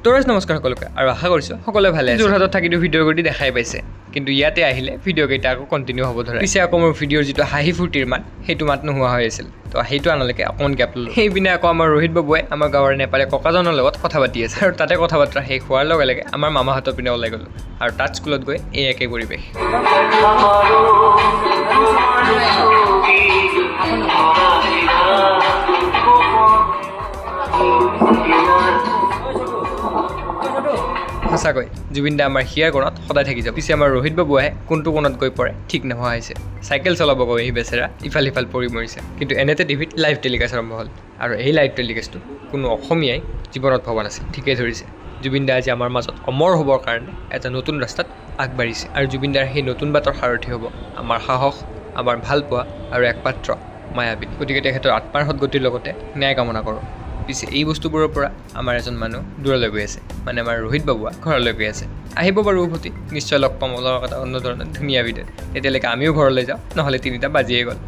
তোৰাজ নমস্কাৰ সকলোকে আৰু আশা কৰিছোঁ সকলোৱে ভালে আছে। যোৰহাটত থাকিতো ভিডিঅ' কৰি দেখাই পাইছে, কিন্তু ইয়াতে আহিলে ভিডিঅ'কেইটা আকৌ কণ্টিনিউ হ'ব ধৰে। পিছে আকৌ মোৰ ভিডিঅ'ৰ যিটো হাঁহি ফূৰ্তিৰ মাত সেইটো মাত নোহোৱা হৈ আছিল, তো সেইটো আনলৈকে অকণমান গেপ ল'লোঁ। সেইপিনে আকৌ আমাৰ ৰোহিত বাবুৱে আমাৰ গাঁৱৰ নেপালী ককাজনৰ লগত কথা পাতি আছে, আৰু তাতে কথা বতৰা শেষ হোৱাৰ লগে লগে আমাৰ মামাহঁতৰ পিনে ওলাই গ'লোঁ, আৰু তাত স্কুলত গৈ এই একে পৰিৱেশ। সঁচাকৈ জুবিন দা আমাৰ হিয়াৰ কোণত সদায় থাকি যাব। পিছে আমাৰ ৰোহিত বাবুৱে কোনটো কোণত গৈ পৰে ঠিক নোহোৱা হৈছে। চাইকেল চলাব গৈ সি বেচেৰা ইফাল সিফাল পৰি মৰিছে। কিন্তু এনেতে টিভিত লাইভ টেলিকাষ্ট আৰম্ভ হ'ল, আৰু এই লাইভ টেলিকাষ্টটো কোনো অসমীয়াই জীৱনত ভবা নাছিল। ঠিকেই ধৰিছে, জুবিন দা আজি আমাৰ মাজত অমৰ হ'বৰ কাৰণে এটা নতুন ৰাস্তাত আগবাঢ়িছে, আৰু জুবিন দাৰ সেই নতুন বাটৰ সাৰথি হ'ব আমাৰ সাহস, আমাৰ ভালপোৱা আৰু একমাত্ৰ মায়াবী। গতিকে তেখেতৰ আত্মাৰ সদগতিৰ লগতে ন্যায় কামনা কৰোঁ। পিছে এই বস্তুবোৰৰ পৰা আমাৰ এজন মানুহ দূৰলৈ গৈ আছে, মানে আমাৰ ৰোহিত বাবুৱা ঘৰলৈ গৈ আছে। আহিব বাৰু উভতি, নিশ্চয় লগ পাম অলপ এটা অন্য ধৰণৰ ধুনীয়া ভিডিঅ'। তেতিয়ালৈকে আমিও ঘৰলৈ যাওঁ, নহ'লে 3টা বাজিয়ে গ'ল।